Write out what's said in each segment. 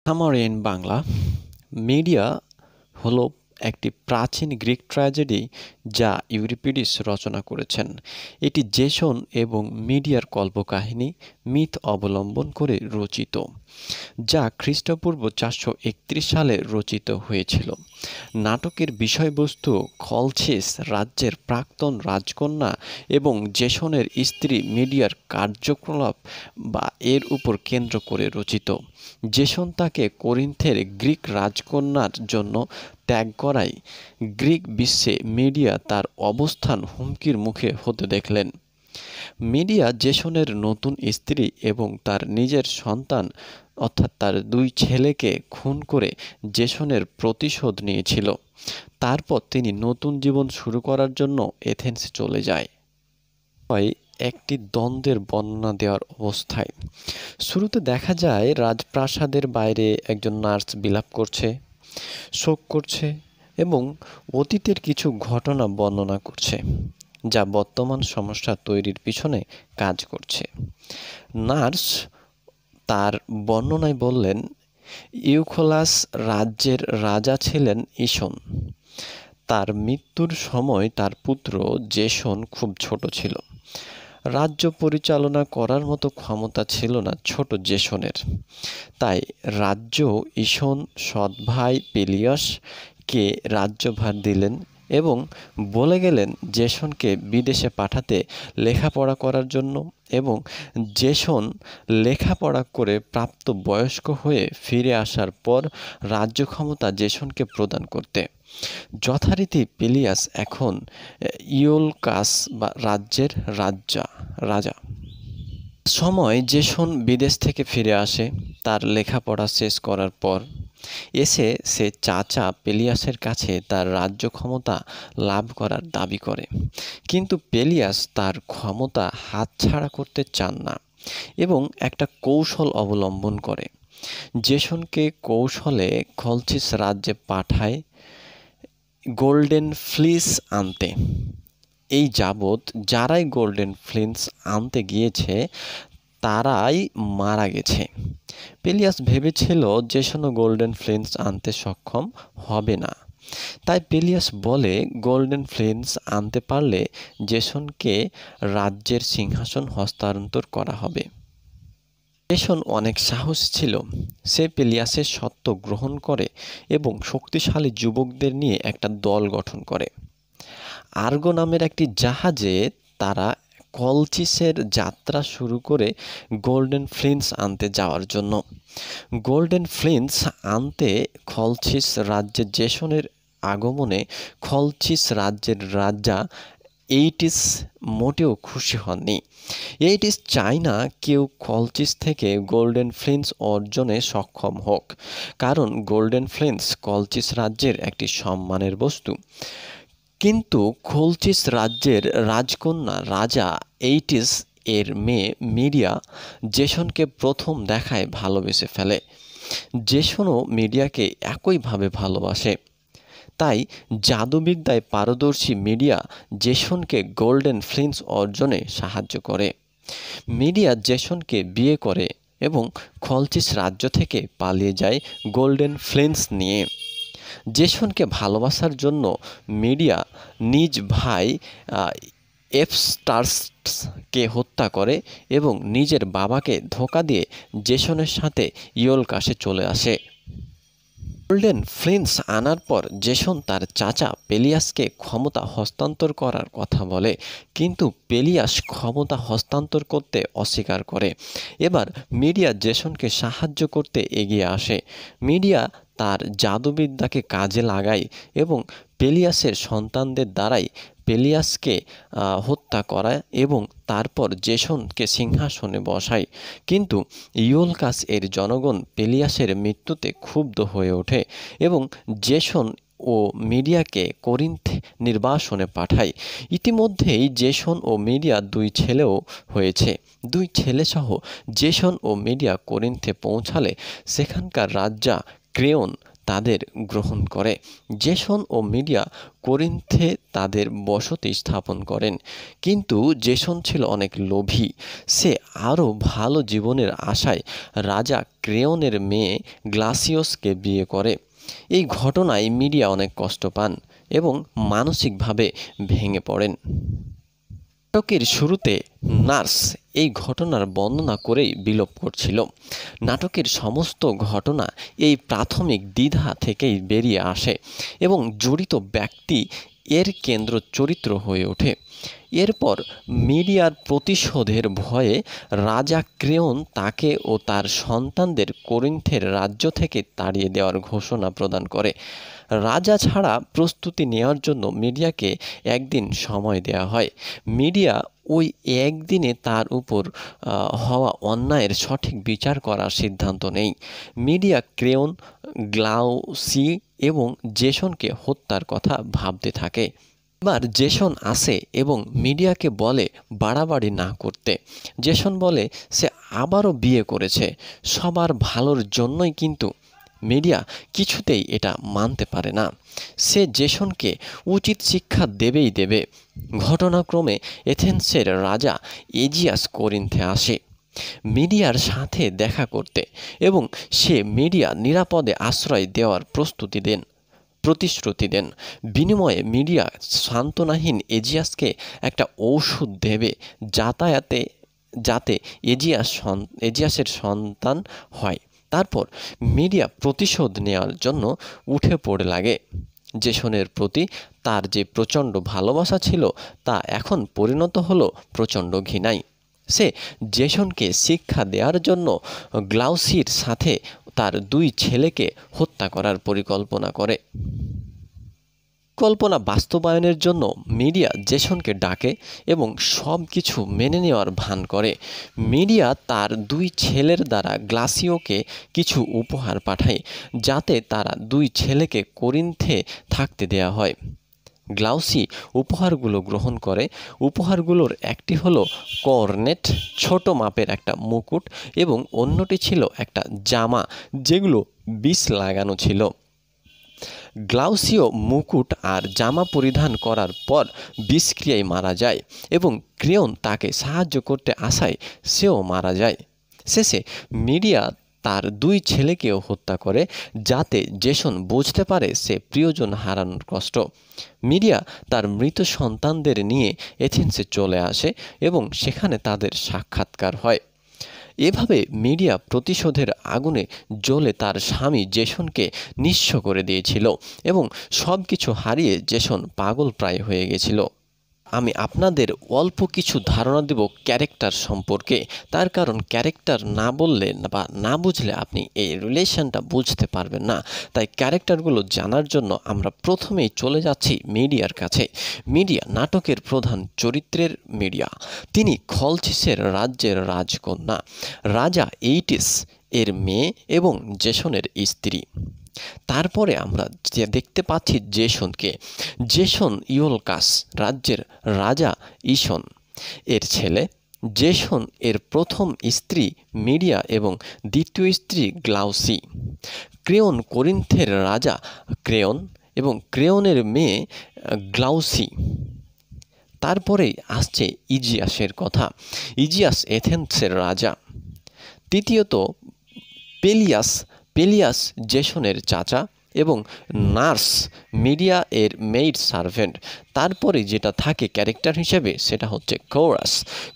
Summary in Bangla. Media হলো একটি প্রাচীন গ্রিক ট্র্যাজেডি যা ইউরিপিডিস রচনা করেছেন। এটি জেসন এবং মিডিয়ার কল্পকাহিনী মিথ অবলম্বন করে রচিত, যা খ্রিস্টপূর্ব 431 সালে রচিত হয়েছিল। নাটকের বিষয়বস্তু খলচিস রাজ্যের প্রাক্তন রাজকন্যা এবং জেসনের স্ত্রী মিডিয়ার কার্যকলাপ বা এর উপর কেন্দ্র করে রচিত। জেসন তাকে কোরিন্থের গ্রিক রাজকন্যার জন্য ত্যাগ করায় গ্রিক বিশ্বে মিডিয়া তার অবস্থান হুমকির মুখে হতে দেখলেন। মিডিয়া জেসনের নতুন স্ত্রী এবং তার নিজের সন্তান অর্থাৎ তার 2 ছেলেকে খুন করে জেসনের প্রতিশোধ নিয়েছিল। তারপর তিনি নতুন জীবন শুরু করার জন্য এথেন্সে চলে যায়। একটি দ্বন্দ্বের বর্ণনা দেওয়ার অবস্থায় শুরুতে দেখা যায় রাজপ্রাসাদের বাইরে একজন নার্স বিলাপ করছে, শোক করছে এবং অতীতের কিছু ঘটনা বর্ণনা করছে যা বর্তমান সমস্যা তৈরির পিছনে কাজ করছে। নার্স তার বর্ণনায় বললেন, ইউখোলাস রাজ্যের রাজা ছিলেন ঈশন। তার মৃত্যুর সময় তার পুত্র জেসন খুব ছোট ছিল। রাজ্য পরিচালনা করার মতো ক্ষমতা ছিল না ছোট জেসনের। তাই রাজ্য ঈশন সৎ ভাই পেলিয়াসকে রাজ্যভার দিলেন এবং বলে গেলেন জেসনকে বিদেশে পাঠাতে লেখাপড়া করার জন্য, এবং জেসন লেখাপড়া করে প্রাপ্ত বয়স্ক হয়ে ফিরে আসার পর রাজ্য ক্ষমতা জেসনকে প্রদান করতে। যথারীতি পেলিয়াস এখন ইউলকাস বা রাজ্যের রাজা। সময় জেসন বিদেশ থেকে ফিরে আসে তার লেখাপড়া শেষ করার পর। এসে সে চাচা পেলিয়াসের কাছে তার রাজ্য ক্ষমতা লাভ করার দাবি করে, কিন্তু পেলিয়াস তার ক্ষমতা হাতছাড়া করতে চান না এবং একটা কৌশল অবলম্বন করে। জেসনকে কৌশলে খলচিস রাজ্যে পাঠায় গোল্ডেন ফ্লিস আনতে। এই যাবৎ যারাই গোল্ডেন ফ্লিস আনতে গিয়েছে তারাই মারা গেছে। পেলিয়াস ভেবেছিল জেসনও গোল্ডেন ফ্লিস আনতে সক্ষম হবে না। তাই পেলিয়াস বলে গোল্ডেন ফ্লিস আনতে পারলে জেসনকে রাজ্যের সিংহাসন হস্তান্তর করা হবে। জেসন অনেক সাহস ছিল। সে পেলিয়াসের শর্ত গ্রহণ করে এবং শক্তিশালী যুবকদের নিয়ে একটা দল গঠন করে। আর্গো নামের একটি জাহাজে তারা কলচিসের যাত্রা শুরু করে গোল্ডেন ফ্লিস আনতে যাওয়ার জন্য। গোল্ডেন ফ্লিস আনতে খলচিস রাজ্যে জেসনের আগমনে খলচিস রাজ্যের রাজা এইটিস মোটেও খুশি হননি। এইটিস চায় না কেউ খলচিস থেকে গোল্ডেন ফ্লিস অর্জনে সক্ষম হোক, কারণ গোল্ডেন ফ্লিস খলচিস রাজ্যের একটি সম্মানের বস্তু। কিন্তু খলচিস রাজ্যের রাজকন্যা রাজা এইটিস এর মেয়ে মিডিয়া জেসনকে প্রথম দেখায় ভালোবেসে ফেলে। জেসনও মিডিয়াকে একইভাবে ভালোবাসে। তাই জাদুবিদ্যায় পারদর্শী মিডিয়া জেসনকে গোল্ডেন ফ্লিস অর্জনে সাহায্য করে। মিডিয়া জেসনকে বিয়ে করে এবং খলচিস রাজ্য থেকে পালিয়ে যায় গোল্ডেন ফ্লিস নিয়ে। জেসনকে ভালোবাসার জন্য মিডিয়া নিজ ভাই এফস্টাসকে হত্যা করে এবং নিজের বাবাকে ধোঁকা দিয়ে জেসনের সাথে ইউলকাসে চলে আসে। গোল্ডেন ফ্লিস আনার পর জেসন তার চাচা পেলিয়াসকে ক্ষমতা হস্তান্তর করার কথা বলে, কিন্তু পেলিয়াস ক্ষমতা হস্তান্তর করতে অস্বীকার করে। এবার মিডিয়া জেসনকে সাহায্য করতে এগিয়ে আসে। মিডিয়া তার জাদুবিদ্যাকে কাজে লাগায় এবং পেলিয়াসের সন্তানদের দ্বারাই পেলিয়াসকে হত্যা করায় এবং তারপর জেসনকে সিংহাসনে বসায়। কিন্তু ইউলকাস এর জনগণ পেলিয়াসের মৃত্যুতে ক্ষুব্ধ হয়ে ওঠে এবং জেসন ও মিডিয়াকে কোরিন্থ নির্বাসনে পাঠায়। ইতিমধ্যেই জেসন ও মিডিয়া 2 ছেলেও হয়েছে। 2 ছেলেসহ জেসন ও মিডিয়া কোরিন্থে পৌঁছালে সেখানকার রাজা ক্রেওন তাদের গ্রহণ করে। জেসন ও মিডিয়া করিন্থে তাদের বসতি স্থাপন করেন, কিন্তু জেসন ছিল অনেক লোভী। সে আরও ভালো জীবনের আশায় রাজা ক্রেওনের মেয়ে গ্লাসিওসকে বিয়ে করে। এই ঘটনায় মিডিয়া অনেক কষ্ট পান এবং মানসিকভাবে ভেঙে পড়েন। নাটকের শুরুতে নার্স এই ঘটনার বর্ণনা করেই বিলোপ করছিল। নাটকের সমস্ত ঘটনা এই প্রাথমিক দ্বিধা থেকেই বেরিয়ে আসে এবং জড়িত ব্যক্তি এর কেন্দ্র চরিত্র হয়ে ওঠে। এরপর মিডিয়ার প্রতিশোধের ভয়ে রাজা ক্রেওন তাকে ও তার সন্তানদের করিন্থের রাজ্য থেকে তাড়িয়ে দেওয়ার ঘোষণা প্রদান করে। রাজা ছাড়া প্রস্তুতি নেওয়ার জন্য মিডিয়াকে একদিন সময় দেওয়া হয়। মিডিয়া ওই একদিনে তার উপর হওয়া অন্যায়ের সঠিক বিচার করার সিদ্ধান্ত নেই। মিডিয়া ক্রেওন, গ্লাউসি এবং জেসনকে হত্যার কথা ভাবতে থাকে। এবার জেসন আসে এবং মিডিয়াকে বলে বাড়াবাড়ি না করতে। জেসন বলে সে আবারও বিয়ে করেছে সবার ভালোর জন্যই, কিন্তু মিডিয়া কিছুতেই এটা মানতে পারে না। সে জেসনকে উচিত শিক্ষা দেবেই দেবে। ঘটনাক্রমে এথেন্সের রাজা এজিয়াস করিন্থে আসে মিডিয়ার সাথে দেখা করতে এবং সে মিডিয়া নিরাপদে আশ্রয় দেওয়ার প্রতিশ্রুতি দেন। বিনিময়ে মিডিয়া সান্ত্বনাহীন এজিয়াসকে একটা ঔষধ দেবে যাতে এজিয়াসের সন্তান হয়। তারপর মিডিয়া প্রতিশোধ নেওয়ার জন্য উঠে পড়ে লাগে। জেসনের প্রতি তার যে প্রচণ্ড ভালোবাসা ছিল তা এখন পরিণত হলো প্রচণ্ড ঘৃণায়। সে জেসনকে শিক্ষা দেওয়ার জন্য গ্লাউসির সাথে তার 2 ছেলেকে হত্যা করার পরিকল্পনা করে। পরিকল্পনা বাস্তবায়নের জন্য মিডিয়া জেসনকে ডাকে এবং সব কিছু মেনে নেওয়ার ভান করে। মিডিয়া তার 2 ছেলের দ্বারা গ্লাসিওকে কিছু উপহার পাঠায় যাতে তারা 2 ছেলেকে করিন্থে থাকতে দেয়া হয়। গ্লাউসি উপহারগুলো গ্রহণ করে। উপহারগুলোর একটি হলো কর্নেট, ছোট মাপের একটা মুকুট, এবং অন্যটি ছিল একটা জামা যেগুলো বিষ লাগানো ছিল। গ্লাউসিও মুকুট আর জামা পরিধান করার পর বিষক্রিয়ায় মারা যায় এবং ক্রেওন তাকে সাহায্য করতে আসায় সেও মারা যায়। শেষে মিডিয়া তার 2 ছেলেকেও হত্যা করে যাতে জেসন বুঝতে পারে সে প্রিয়জন হারানোর কষ্ট। মিডিয়া তার মৃত সন্তানদের নিয়ে এথেন্সে চলে আসে এবং সেখানে তাদের সাক্ষাৎকার হয়। এভাবে মিডিয়া প্রতিশোধের আগুনে জ্বলে তার স্বামী জেসনকে নিঃস্ব করে দিয়েছিল এবং সব কিছু হারিয়ে জেসন পাগলপ্রায় হয়ে গেছিল। আমি আপনাদের অল্প কিছু ধারণা দেব ক্যারেক্টার সম্পর্কে, তার কারণ ক্যারেক্টার না বললে বা না বুঝলে আপনি এই রিলেশনটা বুঝতে পারবেন না। তাই ক্যারেক্টারগুলো জানার জন্য আমরা প্রথমেই চলে যাচ্ছি মিডিয়ার কাছে। মিডিয়া নাটকের প্রধান চরিত্রের মিডিয়া। তিনি খলচিসের রাজ্যের রাজকন্যা, রাজা এইটিস এর মেয়ে এবং জেসনের স্ত্রী। তারপরে আমরা দেখতে পাচ্ছি জেসনকে। জেসন ইওলকাস রাজ্যের রাজা ইসন এর ছেলে। জেসন এর প্রথম স্ত্রী মিডিয়া এবং দ্বিতীয় স্ত্রী গ্লাউসি। ক্রেওন করিন্থের রাজা ক্রেওন এবং ক্রেওনের মেয়ে গ্লাউসি। তারপরেই আসছে ইজিয়াসের কথা। ইজিয়াস এথেন্সের রাজা। তৃতীয়ত পেলিয়াস জেসনের চাচা এবং নার্স মিডিয়া এর মেইড সার্ভেন্ট। তারপরে যেটা থাকে ক্যারেক্টার হিসেবে সেটা হচ্ছে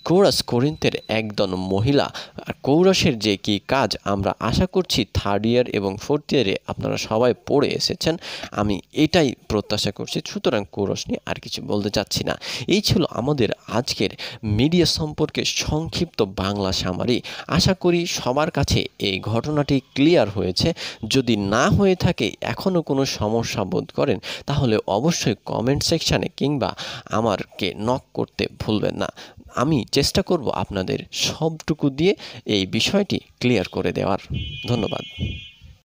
কৌরাস করিন্থের একজন মহিলা। আর কৌরাসের যে কি কাজ আমরা আশা করছি 3rd ইয়ার এবং 4th ইয়ারে আপনারা সবাই পড়ে এসেছেন, আমি এটাই প্রত্যাশা করছি। সুতরাং কৌরাস নিয়ে আর কিছু বলতে চাচ্ছি না। এই ছিল আমাদের আজকের মিডিয়া সম্পর্কে সংক্ষিপ্ত বাংলা সামারি। আশা করি সবার কাছে এই ঘটনাটি ক্লিয়ার হয়েছে। যদি না হয়ে থাকে, এখনও কোনো সমস্যা বোধ করেন, তাহলে অবশ্যই কমেন্ট সেকশানে কিংবা আমাকে নক করতে ভুলবেন না। আমি চেষ্টা করব আপনাদের সবটুকু দিয়ে এই বিষয়টি ক্লিয়ার করে দেওয়ার। ধন্যবাদ।